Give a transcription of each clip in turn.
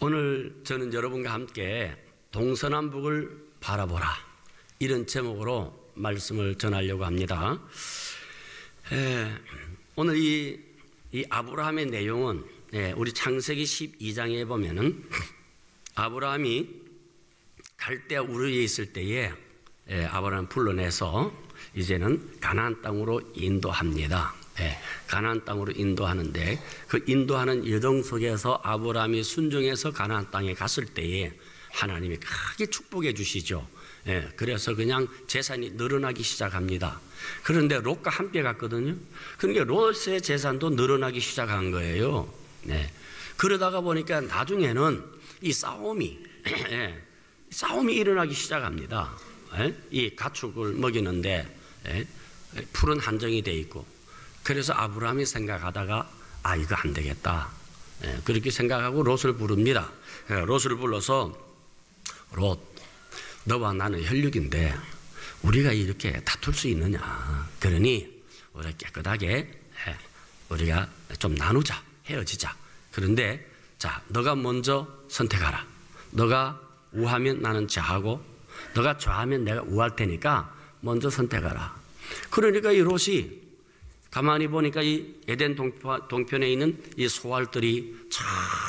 오늘 저는 여러분과 함께 동서남북을 바라보라 이런 제목으로 말씀을 전하려고 합니다. 오늘 이 아브라함의 내용은 우리 창세기 12장에 보면은 아브라함이 갈대아 우르에 있을 때에 아브라함 불러내서 이제는 가나안 땅으로 인도합니다. 가나안 땅으로 인도하는데 그 인도하는 여정 속에서 아브라함이 순종해서 가나안 땅에 갔을 때에 하나님이 크게 축복해 주시죠. 그래서 그냥 재산이 늘어나기 시작합니다. 그런데 롯과 함께 갔거든요. 그러니까 롯의 재산도 늘어나기 시작한 거예요. 그러다가 보니까 나중에는 이 싸움이 일어나기 시작합니다. 이 가축을 먹이는데 풀은 한정이 돼 있고, 그래서 아브라함이 생각하다가 이거 안 되겠다, 그렇게 생각하고 롯을 부릅니다. 롯을 불러서 롯, 너와 나는 혈육인데 우리가 이렇게 다툴 수 있느냐, 그러니 우리가 깨끗하게 우리가 좀 나누자, 헤어지자. 그런데 자, 너가 먼저 선택하라. 너가 우하면 나는 좌하고 너가 좌하면 내가 우할 테니까 먼저 선택하라. 그러니까 이 롯이 가만히 보니까 이 에덴 동편에 있는 이 소알들이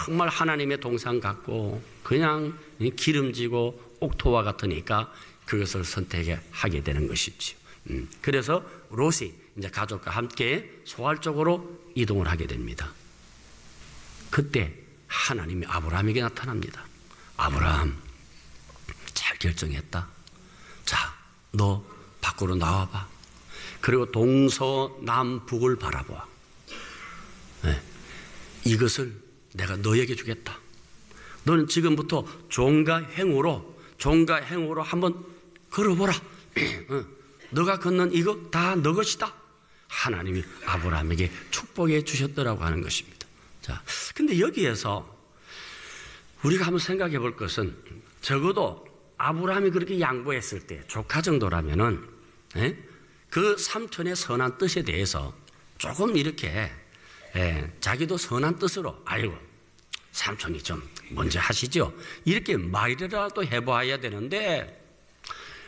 정말 하나님의 동상 같고 그냥 기름지고 옥토와 같으니까 그것을 선택하게 되는 것이죠. 그래서 롯이 이제 가족과 함께 소알 쪽으로 이동을 하게 됩니다. 그때 하나님이 아브라함에게 나타납니다. 아브라함, 잘 결정했다. 자, 너 밖으로 나와봐. 그리고 동서남북을 바라보아. 이것을 내가 너에게 주겠다. 너는 지금부터 종과 행으로 한번 걸어보라. 너가 걷는 이거 다 너 것이다. 하나님이 아브라함에게 축복해 주셨더라고 하는 것입니다. 자, 근데 여기에서 우리가 한번 생각해 볼 것은, 적어도 아브라함이 그렇게 양보했을 때 조카 정도라면은 그 삼촌의 선한 뜻에 대해서 조금 이렇게 자기도 선한 뜻으로 아이고 삼촌이 좀 먼저 하시죠, 이렇게 말이라도 해봐야 되는데,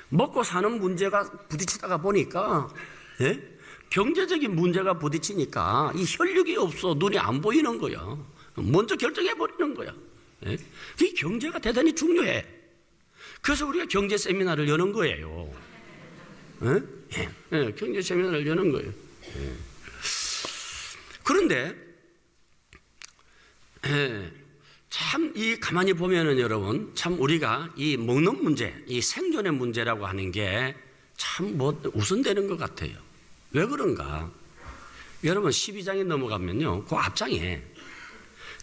먹고 사는 문제가 부딪히다가 보니까 경제적인 문제가 부딪히니까 이 혈육이 없어 눈이 안 보이는 거야. 먼저 결정해버리는 거야. 이 경제가 대단히 중요해. 그래서 우리가 경제 세미나를 여는 거예요. 경제 세미나를 여는 거예요. 그런데 참 이 가만히 보면은 여러분, 참 우리가 이 먹는 문제, 이 생존의 문제라고 하는 게 참 우선되는 것 같아요. 왜 그런가? 여러분 12장에 넘어가면요, 그 앞장에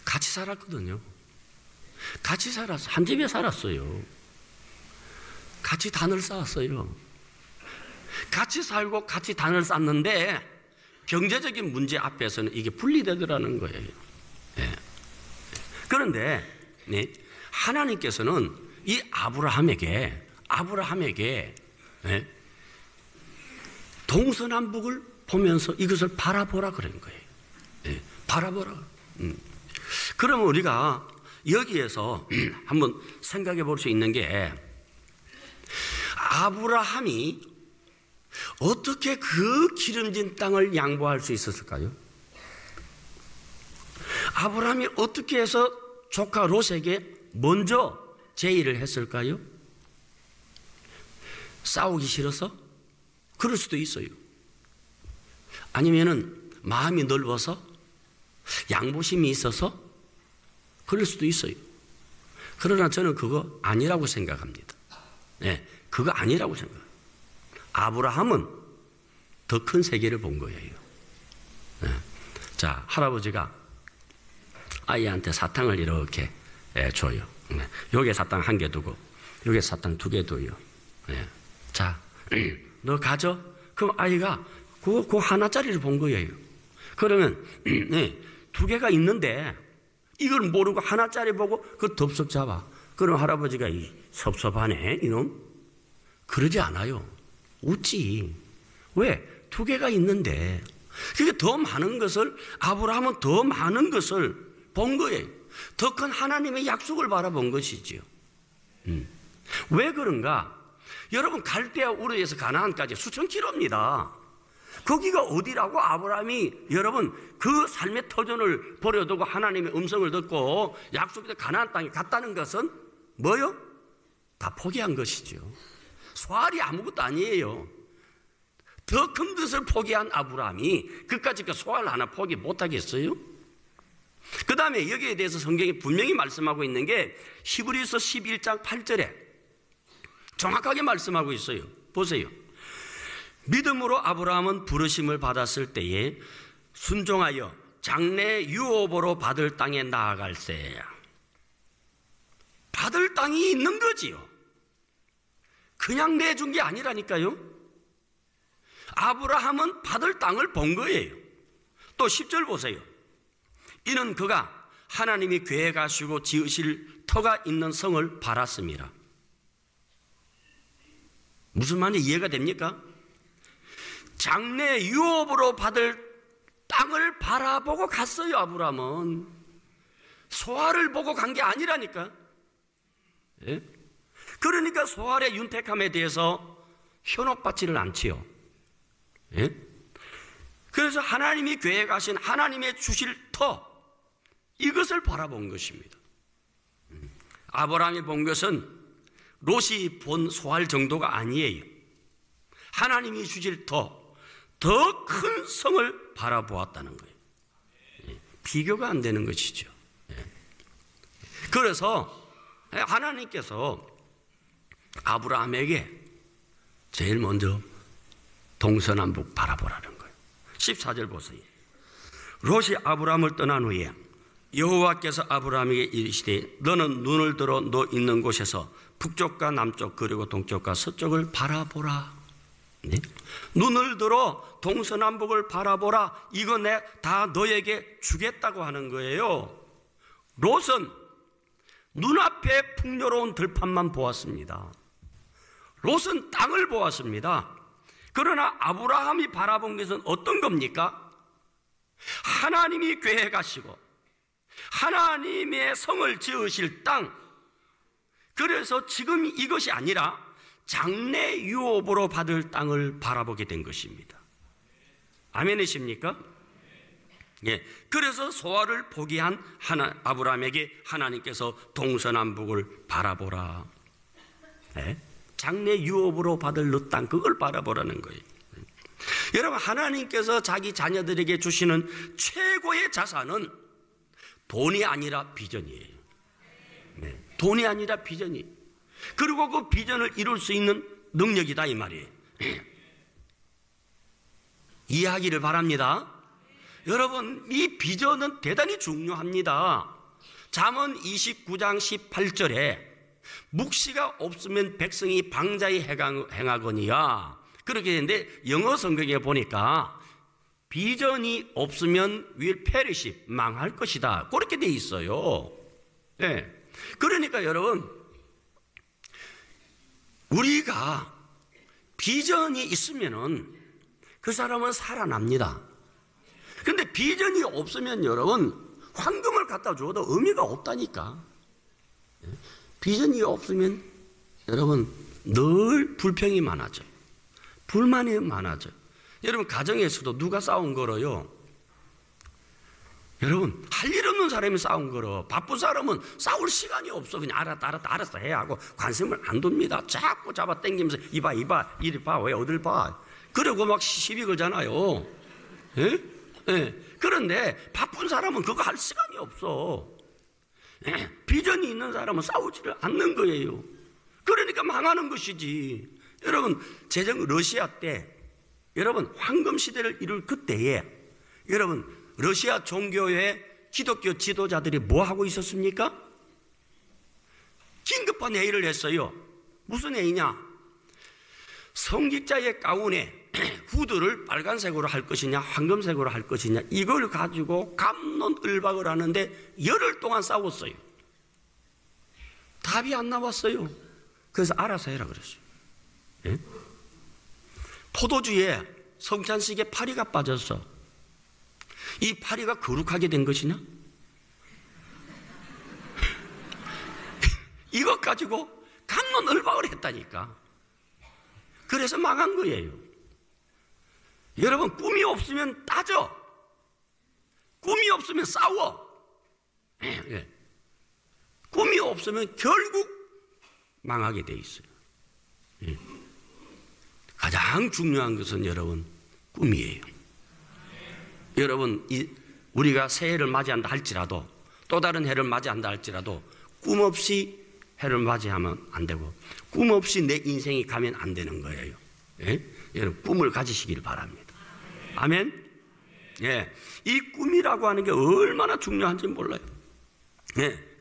같이 살았거든요. 같이 살았어. 한 집에 살았어요. 같이 단을 쌓았어요. 같이 살고 같이 단을 쌓는데 경제적인 문제 앞에서는 이게 분리되더라는 거예요. 그런데 하나님께서는 이 아브라함에게 동서남북을 보면서 이것을 바라보라 그런 거예요. 바라보라. 그러면 우리가 여기에서 한번 생각해 볼 수 있는 게, 아브라함이 어떻게 그 기름진 땅을 양보할 수 있었을까요? 아브라함이 어떻게 해서 조카 롯에게 먼저 제의를 했을까요? 싸우기 싫어서? 그럴 수도 있어요. 아니면은 마음이 넓어서? 양보심이 있어서? 그럴 수도 있어요. 그러나 저는 그거 아니라고 생각합니다. 그거 아니라고 생각해요. 아브라함은 더 큰 세계를 본 거예요. 자, 할아버지가 아이한테 사탕을 이렇게 줘요. 여기에 사탕 1개 두고 여기에 사탕 2개 둬요. 자, 너 가져. 그럼 아이가 그 하나짜리를 본 거예요. 그러면 2개가 있는데 이걸 모르고 하나짜리 보고 그 덥석 잡아. 그럼 할아버지가 섭섭하네 이놈? 그러지 않아요. 웃지. 왜? 2개가 있는데. 그게 더 많은 것을, 아브라함은 더 많은 것을 본 거예요. 더 큰 하나님의 약속을 바라본 것이지요. 왜 그런가? 여러분, 갈대아 우르에서 가나안까지 수천 킬로입니다. 거기가 어디라고 아브라함이 여러분 그 삶의 터전을 버려두고 하나님의 음성을 듣고 약속의 가나안 땅에 갔다는 것은 뭐요? 다 포기한 것이죠. 소알이 아무것도 아니에요. 더 큰 것을 포기한 아브라함이 그까짓 그 소알 하나 포기 못하겠어요? 그 다음에 여기에 대해서 성경이 분명히 말씀하고 있는 게 히브리서 11장 8절에 정확하게 말씀하고 있어요. 보세요. 믿음으로 아브라함은 부르심을 받았을 때에 순종하여 장래 유업으로 받을 땅에 나아갈세. 받을 땅이 있는 거지요. 그냥 내준 게 아니라니까요. 아브라함은 받을 땅을 본 거예요. 또 10절 보세요. 이는 그가 하나님이 계획하시고 지으실 터가 있는 성을 바랐습니다. 무슨 말인지 이해가 됩니까? 장래 유업으로 받을 땅을 바라보고 갔어요. 아브라함은 소알을 보고 간 게 아니라니까. 예? 그러니까 소알의 윤택함에 대해서 현혹받지를 않지요. 예? 그래서 하나님이 계획하신 하나님의 주실 터, 이것을 바라본 것입니다. 아브라함이 본 것은 롯이 본 소알 정도가 아니에요. 하나님이 주실 터, 더 큰 성을 바라보았다는 거예요. 비교가 안 되는 것이죠. 그래서 하나님께서 아브라함에게 제일 먼저 동서남북 바라보라는 거예요. 14절 보세요. 롯이 아브라함을 떠난 후에 여호와께서 아브라함에게 이르시되 너는 눈을 들어 너 있는 곳에서 북쪽과 남쪽 그리고 동쪽과 서쪽을 바라보라. 네? 눈을 들어 동서남북을 바라보라. 이거 내 다 너에게 주겠다고 하는 거예요. 롯은 눈앞에 풍요로운 들판만 보았습니다. 롯은 땅을 보았습니다. 그러나 아브라함이 바라본 것은 어떤 겁니까? 하나님이 계획하시고 하나님의 성을 지으실 땅. 그래서 지금 이것이 아니라 장래 유업으로 받을 땅을 바라보게 된 것입니다. 아멘이십니까? 예. 그래서 소알을 포기한 아브라함에게 하나님께서 동서남북을 바라보라. 예? 장래 유업으로 받을 너 땅, 그걸 바라보라는 거예요. 여러분, 하나님께서 자기 자녀들에게 주시는 최고의 자산은 돈이 아니라 비전이에요. 네. 돈이 아니라 비전이에요. 그리고 그 비전을 이룰 수 있는 능력이다, 이 말이에요. 이해하기를 바랍니다. 여러분, 이 비전은 대단히 중요합니다. 잠언 29장 18절에 묵시가 없으면 백성이 방자히 행하거니와, 그렇게 되는데 영어 성경에 보니까 비전이 없으면 will perish, 망할 것이다, 그렇게 돼 있어요. 네. 그러니까 여러분, 우리가 비전이 있으면은 그 사람은 살아납니다. 근데 비전이 없으면 여러분, 황금을 갖다 줘도 의미가 없다니까. 비전이 없으면 여러분 늘 불평이 많아져요. 불만이 많아져요. 여러분, 가정에서도 누가 싸움 걸어요? 여러분, 할 일 없는 사람이 싸움 걸어. 바쁜 사람은 싸울 시간이 없어. 그냥 알았다 해 하고 관심을 안 둡니다. 자꾸 잡아 당기면서 이봐 이리 봐, 왜 어딜 봐, 그러고 막 시비 걸잖아요. 예? 예. 그런데 바쁜 사람은 그거 할 시간이 없어. 예. 비전이 있는 사람은 싸우지를 않는 거예요. 그러니까 망하는 것이지. 여러분, 제정 러시아 때, 여러분 황금 시대를 이룰 그때에 여러분 러시아 종교의 기독교 지도자들이 뭐 하고 있었습니까? 긴급한 회의를 했어요. 무슨 회의냐? 성직자의 가운에 후드를 빨간색으로 할 것이냐 황금색으로 할 것이냐, 이걸 가지고 갑론을박을 하는데 열흘 동안 싸웠어요. 답이 안 나왔어요. 그래서 알아서 해라 그랬어요. 예? 포도주에 성찬식에 파리가 빠졌어. 이 파리가 거룩하게 된 것이냐? 이것 가지고 갑론을박을 했다니까. 그래서 망한 거예요. 여러분, 꿈이 없으면 따져. 꿈이 없으면 싸워. 꿈이 없으면 결국 망하게 돼 있어요. 가장 중요한 것은 여러분, 꿈이에요. 여러분, 우리가 새해를 맞이한다 할지라도, 또 다른 해를 맞이한다 할지라도 꿈 없이 해를 맞이하면 안 되고, 꿈 없이 내 인생이 가면 안 되는 거예요. 여러분, 꿈을 가지시길 바랍니다. 아멘. 이 꿈이라고 하는 게 얼마나 중요한지 몰라요.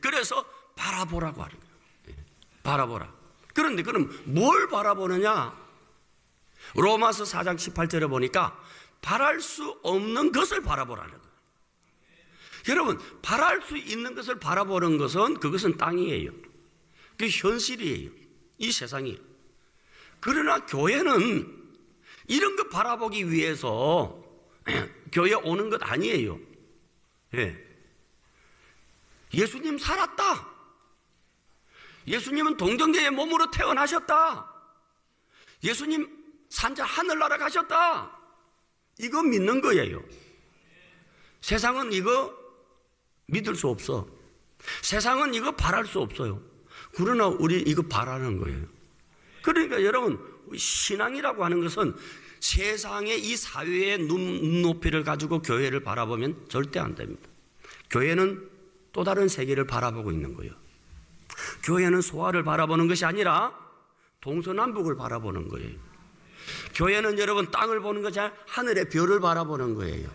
그래서 바라보라고 하는 거예요. 바라보라. 그런데 그럼 뭘 바라보느냐? 로마서 4장 18절에 보니까 바랄 수 없는 것을 바라보라는 거예요. 여러분, 바랄 수 있는 것을 바라보는 것은 그것은 땅이에요. 그게 현실이에요. 이 세상이에요. 그러나 교회는 이런 거 바라보기 위해서 교회에 오는 것 아니에요. 예수님 살았다. 예수님은 동정녀의 몸으로 태어나셨다. 예수님 산자 하늘나라 가셨다. 이거 믿는 거예요. 세상은 이거 믿을 수 없어. 세상은 이거 바랄 수 없어요. 그러나 우리 이거 바라는 거예요. 그러니까 여러분, 신앙이라고 하는 것은 세상의 이 사회의 눈높이를 가지고 교회를 바라보면 절대 안 됩니다. 교회는 또 다른 세계를 바라보고 있는 거예요. 교회는 소아를 바라보는 것이 아니라 동서남북을 바라보는 거예요. 교회는 여러분 땅을 보는 것이 아니라 하늘의 별을 바라보는 거예요.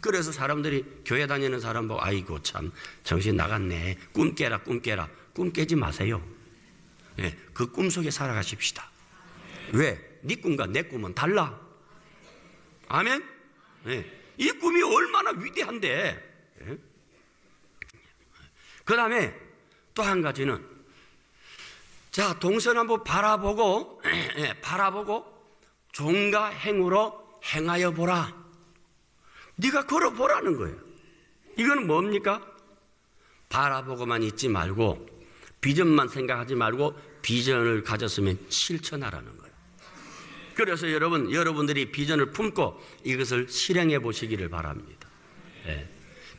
그래서 사람들이 교회 다니는 사람 보고 아이고 참 정신 나갔네. 꿈 깨라 꿈 깨라. 꿈 깨지 마세요. 그 꿈 속에 살아가십시다. 왜? 네 꿈과 내 꿈은 달라. 아멘? 이 꿈이 얼마나 위대한데. 그 다음에 또 한 가지는, 자, 동서남북 바라보고 종과 행으로 행하여 보라. 네가 걸어보라는 거예요. 이거는 뭡니까? 바라보고만 있지 말고, 비전만 생각하지 말고 비전을 가졌으면 실천하라는 거예요. 그래서 여러분들이 비전을 품고 이것을 실행해 보시기를 바랍니다.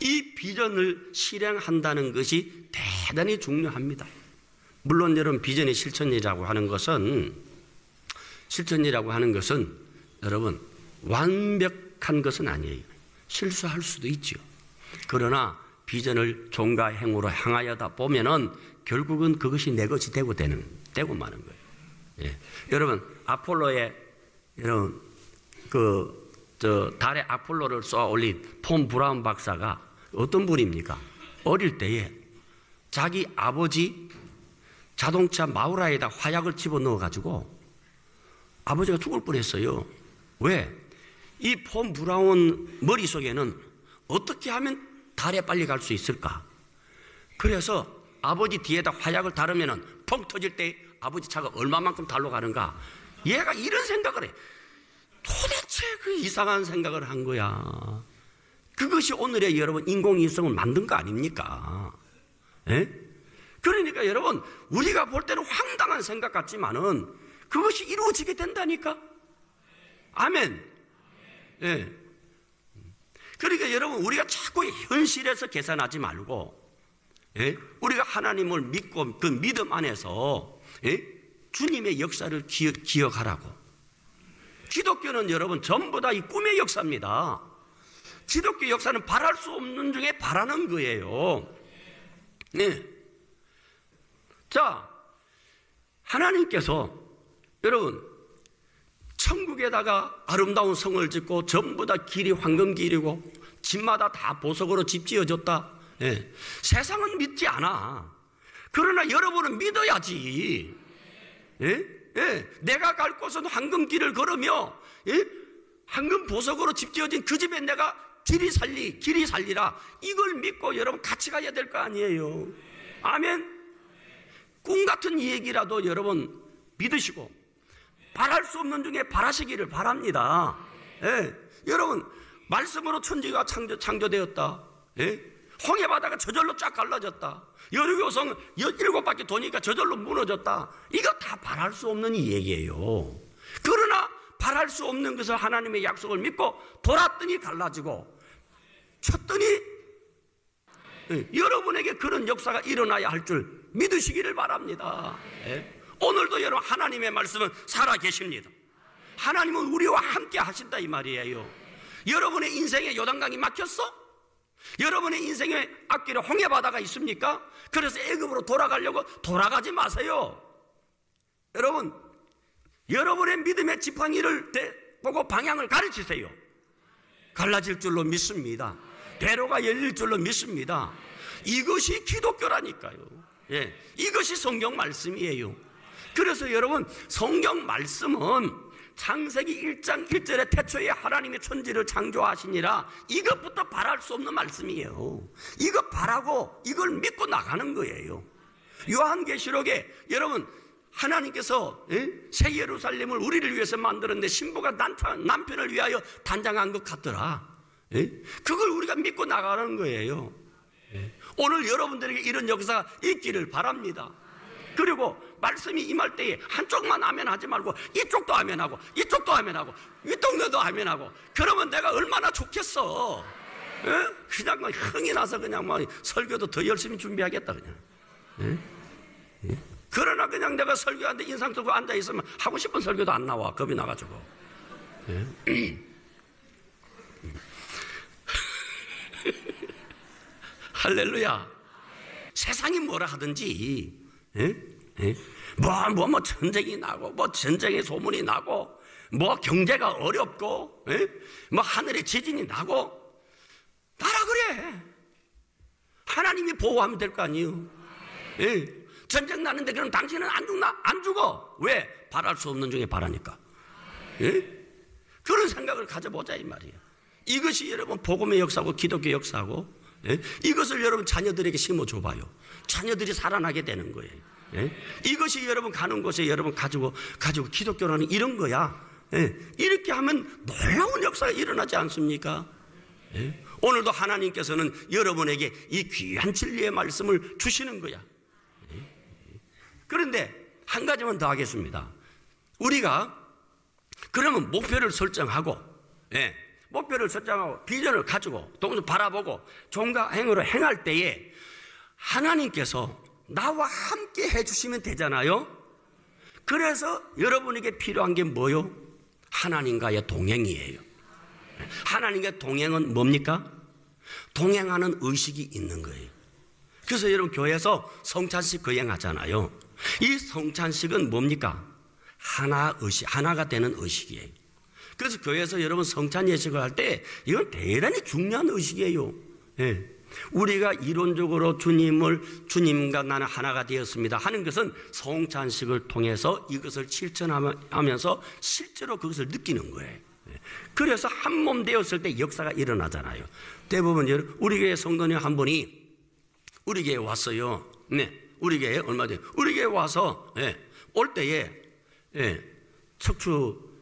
이 비전을 실행한다는 것이 대단히 중요합니다. 물론 여러분, 비전의 실천이라고 하는 것은 여러분 완벽한 것은 아니에요. 실수할 수도 있죠. 그러나 비전을 종과 행으로 향하여다 보면은 결국은 그것이 내 것이 되고 마는 거예요. 여러분, 아폴로의 달에 아폴로를 쏘아 올린 폰 브라운 박사가 어떤 분입니까? 어릴 때에 자기 아버지 자동차 마우라에다 화약을 집어넣어 가지고 아버지가 죽을 뻔했어요. 왜? 이 폰 브라운 머릿속에는 어떻게 하면 달에 빨리 갈 수 있을까? 그래서 아버지 뒤에다 화약을 달으면 펑 터질 때 아버지 차가 얼마만큼 달로 가는가? 얘가 이런 생각을 해. 도대체 그 이상한 생각을 한 거야. 그것이 오늘의 여러분 인공위성을 만든 거 아닙니까? 그러니까 여러분, 우리가 볼 때는 황당한 생각 같지만은 그것이 이루어지게 된다니까. 아멘. 그러니까 여러분, 우리가 자꾸 현실에서 계산하지 말고, 우리가 하나님을 믿고 그 믿음 안에서 주님의 역사를 기억하라고. 기독교는 여러분 전부 다 이 꿈의 역사입니다. 기독교 역사는 바랄 수 없는 중에 바라는 거예요. 자, 하나님께서 여러분 천국에다가 아름다운 성을 짓고 전부 다 길이 황금길이고 집마다 다 보석으로 집 지어줬다. 세상은 믿지 않아. 그러나 여러분은 믿어야지. 내가 갈 곳은 황금길을 걸으며 황금 보석으로 집 지어진 그 집에 내가 길이 살리라. 이걸 믿고 여러분 같이 가야 될 거 아니에요. 아멘. 꿈 같은 이 얘기라도 여러분 믿으시고 바랄 수 없는 중에 바라시기를 바랍니다. 여러분, 말씀으로 천지가 창조되었다. 홍해바다가 저절로 쫙 갈라졌다. 여리고성 7바퀴 도니까 저절로 무너졌다. 이거 다 바랄 수 없는 이 얘기예요. 그러나 바랄 수 없는 것을 하나님의 약속을 믿고 돌았더니 갈라지고 쳤더니 여러분에게 그런 역사가 일어나야 할 줄 믿으시기를 바랍니다. 오늘도 여러분 하나님의 말씀은 살아계십니다. 하나님은 우리와 함께 하신다 이 말이에요. 여러분의 인생에 요단강이 막혔어? 여러분의 인생에 앞길에 홍해바다가 있습니까? 그래서 애굽으로 돌아가려고 돌아가지 마세요. 여러분, 여러분의 믿음의 지팡이를 보고 방향을 가르치세요. 갈라질 줄로 믿습니다. 대로가 열릴 줄로 믿습니다. 이것이 기독교라니까요. 이것이 성경 말씀이에요. 그래서 여러분, 성경 말씀은 창세기 1장 1절에 태초에 하나님의 천지를 창조하시니라, 이것부터 바랄 수 없는 말씀이에요. 이거 바라고 이걸 믿고 나가는 거예요. 요한계시록에 여러분, 하나님께서 새 예루살렘을 우리를 위해서 만들었는데 신부가 남편을 위하여 단장한 것 같더라. 그걸 우리가 믿고 나가는 거예요. 오늘 여러분들에게 이런 역사가 있기를 바랍니다. 그리고 말씀이 임할 때에 한쪽만 아멘하지 말고 이쪽도 아멘하고 이쪽도 아멘하고 윗동네도 아멘하고, 그러면 내가 얼마나 좋겠어. 그냥 막 흥이 나서 그냥 막 설교도 더 열심히 준비하겠다 그냥. 그러나 그냥 내가 설교하는데 인상 쓰고 앉아있으면 하고 싶은 설교도 안 나와. 겁이 나가지고. 할렐루야. 세상이 뭐라 하든지 뭐 전쟁이 나고 뭐 전쟁의 소문이 나고 뭐 경제가 어렵고 뭐 하늘에 지진이 나고 나라 그래. 하나님이 보호하면 될 거 아니에요. 전쟁 나는데 그럼 당신은 안 죽나? 안 죽어. 왜? 바랄 수 없는 중에 바라니까. 그런 생각을 가져보자 이 말이에요. 이것이 여러분 복음의 역사고 기독교 역사고, 이것을 여러분 자녀들에게 심어줘봐요. 자녀들이 살아나게 되는 거예요. 이것이 여러분 가는 곳에 여러분 가지고 기독교라는 이런 거야. 이렇게 하면 놀라운 역사가 일어나지 않습니까? 오늘도 하나님께서는 여러분에게 이 귀한 진리의 말씀을 주시는 거야. 그런데 한 가지만 더 하겠습니다. 우리가 그러면 목표를 설정하고, 목표를 설정하고 비전을 가지고 동서 바라보고 종과 행으로 행할 때에 하나님께서 나와 함께 해주시면 되잖아요. 그래서 여러분에게 필요한 게 뭐요? 하나님과의 동행이에요. 하나님과의 동행은 뭡니까? 동행하는 의식이 있는 거예요. 그래서 여러분 교회에서 성찬식 거행하잖아요. 이 성찬식은 뭡니까? 하나가 되는 의식이에요. 그래서 교회에서 여러분 성찬 예식을 할 때 이건 대단히 중요한 의식이에요. 우리가 이론적으로 주님과 나는 하나가 되었습니다 하는 것은 성찬식을 통해서 이것을 실천하면서 실제로 그것을 느끼는 거예요. 그래서 한 몸 되었을 때 역사가 일어나잖아요. 대부분 우리 교회 성도님 한 분이 우리 교회에 왔어요. 우리 교회에 얼마 전에 우리 교회에 와서 올 때에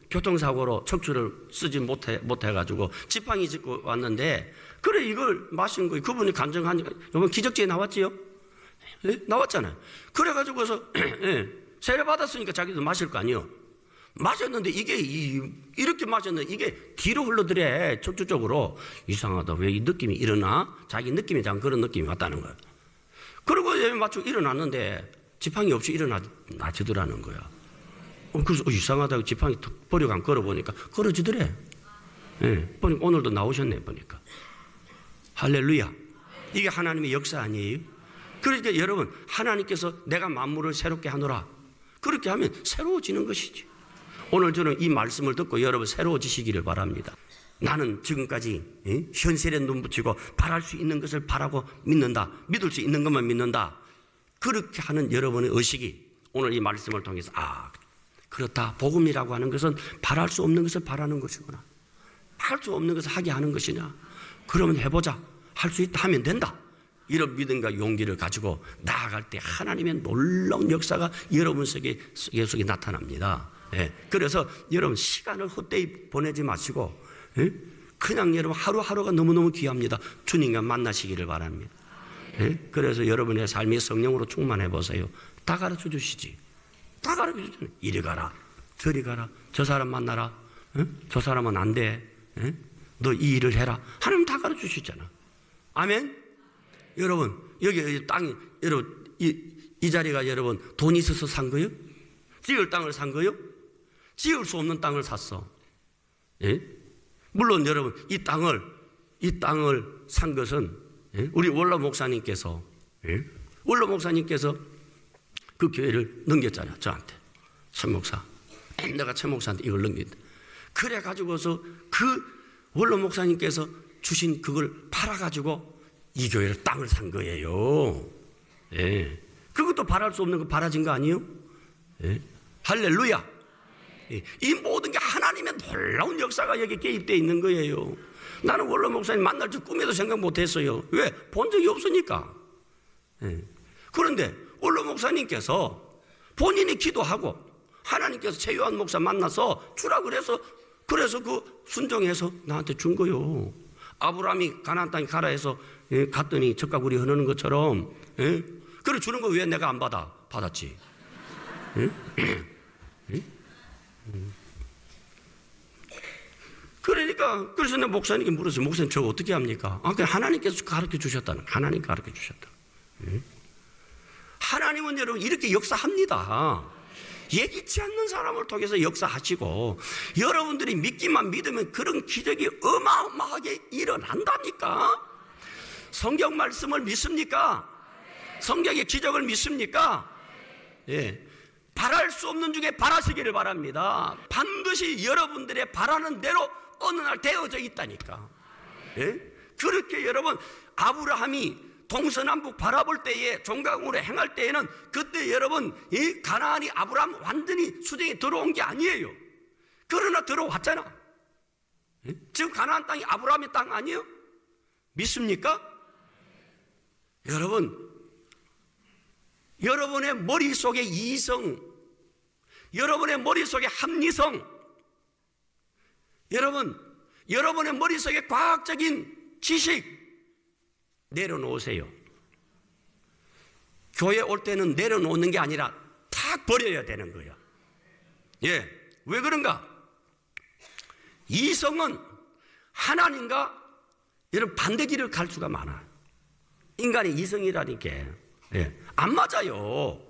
교통사고로 척추를 쓰지 못해가지고 지팡이 짚고 왔는데, 그래 이걸 마신 거예요. 그분이 간증하니까 이번 기적지에 나왔지요? 나왔잖아요. 그래가지고서 세례 받았으니까 자기도 마실 거 아니에요. 마셨는데 이게 이렇게 마셨는데 이게 뒤로 흘러들어. 척추 쪽으로. 이상하다. 왜 이 느낌이 일어나? 자기 느낌이 장 그런 느낌이 왔다는 거예요. 그리고 마치고 일어났는데 지팡이 없이 일어나지더라는 거야. 그래서 이상하다고 지팡이 버리고 안 걸어보니까 걸어지더래. 보니까 오늘도 나오셨네 보니까. 할렐루야. 이게 하나님의 역사 아니에요? 그러니까 여러분, 하나님께서 내가 만물을 새롭게 하노라, 그렇게 하면 새로워지는 것이지. 오늘 저는 이 말씀을 듣고 여러분 새로워지시기를 바랍니다. 나는 지금까지 현실에 눈 붙이고 바랄 수 있는 것을 바라고 믿는다, 믿을 수 있는 것만 믿는다, 그렇게 하는 여러분의 의식이 오늘 이 말씀을 통해서 그렇다. 복음이라고 하는 것은 바랄 수 없는 것을 바라는 것이구나. 할 수 없는 것을 하게 하는 것이냐. 그러면 해보자. 할 수 있다 하면 된다. 이런 믿음과 용기를 가지고 나아갈 때 하나님의 놀라운 역사가 여러분 속에 나타납니다. 그래서 여러분 시간을 헛되이 보내지 마시고 그냥 여러분 하루하루가 너무너무 귀합니다. 주님과 만나시기를 바랍니다. 예? 그래서 여러분의 삶이 성령으로 충만해 보세요. 다 가르쳐 주시지. 다 가르쳐 주잖아요. 이리 가라, 저리 가라, 저 사람 만나라, 저 사람은 안 돼, 너 이 일을 해라. 하나님 다 가르쳐 주시잖아. 아멘. 여러분 여기 땅이, 여러분 이 자리가 여러분 돈이 있어서 산 거요? 지을 땅을 산 거요? 지을 수 없는 땅을 샀어. 예? 물론 여러분 이 땅을 산 것은, 예? 우리 원로 목사님께서, 예? 원로 목사님께서 그 교회를 넘겼잖아요. 저한테. 최 목사, 내가 최 목사한테 이걸 넘긴다. 그래 가지고서 그 원로 목사님께서 주신 그걸 팔아 가지고 이 교회를 땅을 산 거예요. 예. 그것도 바랄 수 없는 거 바라진 거 아니에요? 예. 할렐루야. 예. 이 모든 게 하나님의 놀라운 역사가 여기 개입되어 있는 거예요. 나는 원로 목사님 만날 줄 꿈에도 생각 못 했어요. 왜? 본 적이 없으니까. 예. 그런데 원로 목사님께서 본인이 기도하고 하나님께서 최요한 목사 만나서 주라 그래서 그 순종해서 나한테 준 거요. 아브라함이 가나안 땅에 가라 해서, 예, 갔더니 젖가구리 흐르는 것처럼, 예? 그래 주는 거 왜 내가 안 받았지? 예? 예? 그러니까 그래서 내 목사님께 물었어요. 목사님 저 어떻게 합니까? 그냥 하나님께서 가르쳐 주셨다는, 하나님 가르쳐 주셨다. 예? 하나님은 여러분 이렇게 역사합니다. 예기치 않는 사람을 통해서 역사하시고, 여러분들이 믿기만 믿으면 그런 기적이 어마어마하게 일어난다니까. 성경 말씀을 믿습니까? 성경의 기적을 믿습니까? 예. 바랄 수 없는 중에 바라시기를 바랍니다. 반드시 여러분들의 바라는 대로 어느 날 되어져 있다니까. 예? 그렇게 여러분 아브라함이 동서남북 바라볼 때에 종각으로 행할 때에는 그때 여러분 이 가나안이 아브라함 완전히 수정에 들어온 게 아니에요. 그러나 들어왔잖아. 예? 지금 가나안 땅이 아브라함의 땅 아니에요? 믿습니까? 여러분의 머릿속에 이성, 여러분의 머릿속에 합리성, 여러분의 머릿속에 과학적인 지식 내려놓으세요. 교회 올 때는 내려놓는 게 아니라 다 버려야 되는 거야. 예, 왜 그런가? 이성은 하나님과 여러분 반대 길을 갈 수가 많아요. 인간의 이성이라니까. 예, 안 맞아요.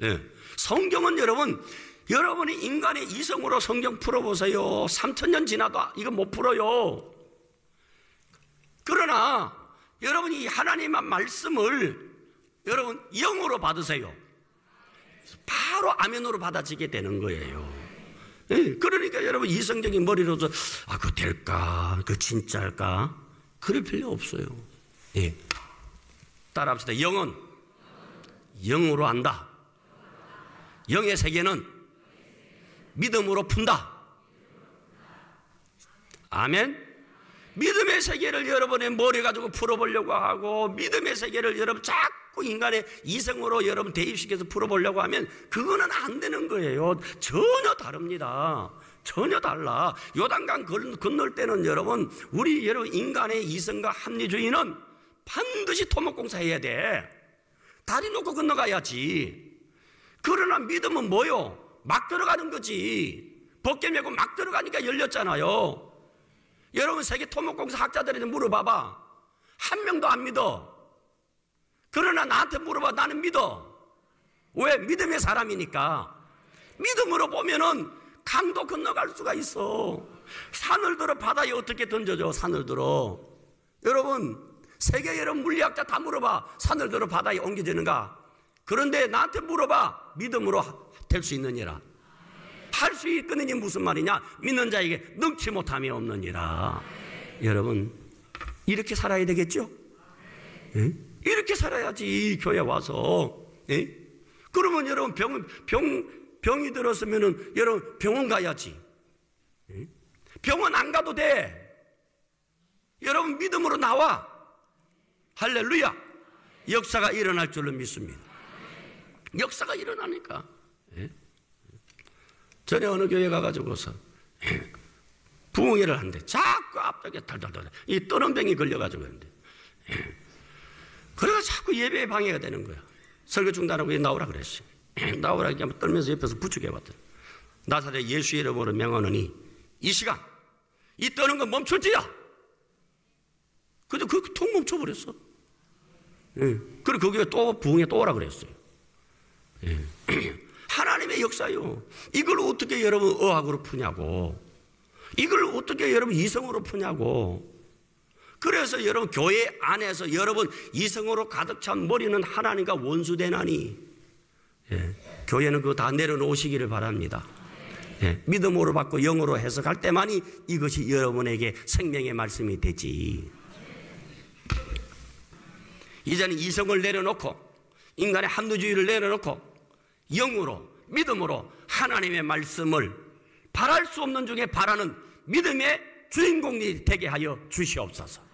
예, 성경은 여러분이 인간의 이성으로 성경 풀어보세요. 3000년 지나도 이거 못 풀어요. 그러나 여러분이 하나님의 말씀을 여러분 영으로 받으세요. 바로 아멘으로 받아지게 되는 거예요. 예, 그러니까 여러분 이성적인 머리로서 그거 될까? 그거 진짜일까? 그럴 필요 없어요. 예. 따라합시다. 영은 영으로 안다. 영의 세계는 믿음으로 푼다. 아멘. 믿음의 세계를 여러분의 머리 가지고 풀어보려고 하고, 믿음의 세계를 여러분 자꾸 인간의 이성으로 여러분 대입시켜서 풀어보려고 하면 그거는 안 되는 거예요. 전혀 다릅니다. 전혀 달라. 요단강 건널 때는 여러분 인간의 이성과 합리주의는 반드시 토목공사해야 돼. 다리 놓고 건너가야지. 그러나 믿음은 뭐요? 막 들어가는 거지. 벗개 메고 막 들어가니까 열렸잖아요. 여러분 세계 토목공사 학자들한테 물어봐봐. 한 명도 안 믿어. 그러나 나한테 물어봐. 나는 믿어. 왜? 믿음의 사람이니까. 믿음으로 보면은 강도 건너갈 수가 있어. 산을 들어 바다에 어떻게 던져줘? 산을 들어. 여러분 세계 여러분 물리학자 다 물어봐. 산을 들어 바다에 옮겨지는가? 그런데 나한테 물어봐. 믿음으로 될 수 있느니라. 할 수 있거든요. 무슨 말이냐? 믿는 자에게 능치 못함이 없느니라. 여러분 이렇게 살아야 되겠죠? 예? 이렇게 살아야지 교회 와서. 예? 그러면 여러분 병이 들었으면은 여러분 병원 가야지. 예? 병원 안 가도 돼. 여러분 믿음으로 나와. 할렐루야. 역사가 일어날 줄로 믿습니다. 역사가 일어나니까. 예? 전에 어느 교회 가가지고서 부흥회를 하는데 자꾸 앞쪽에 덜덜덜 이 떠는 병이 걸려가지고 그런데 그래가 자꾸 예배에 방해가 되는 거야. 설교 중단하고 나오라 그랬어. 나오라 이렇게 떨면서 옆에서 부축해봤더니 나사렛 예수 이름으로 명하노니 이 시간 이 떠는 건 멈출지야. 근데 툭 멈춰버렸어. 그리고 거기에 또 부흥에 또 오라 그랬어요. 하나님의 역사요. 이걸 어떻게 여러분 의학으로 푸냐고. 이걸 어떻게 여러분 이성으로 푸냐고. 그래서 여러분 교회 안에서 여러분 이성으로 가득 찬 머리는 하나님과 원수되나니 교회는 그거 다 내려놓으시기를 바랍니다. 믿음으로 받고 영으로 해석할 때만이 이것이 여러분에게 생명의 말씀이 되지. 이제는 이성을 내려놓고 인간의 합리주의를 내려놓고 영으로 믿음으로 하나님의 말씀을 바랄 수 없는 중에 바라는 믿음의 주인공이 되게 하여 주시옵소서.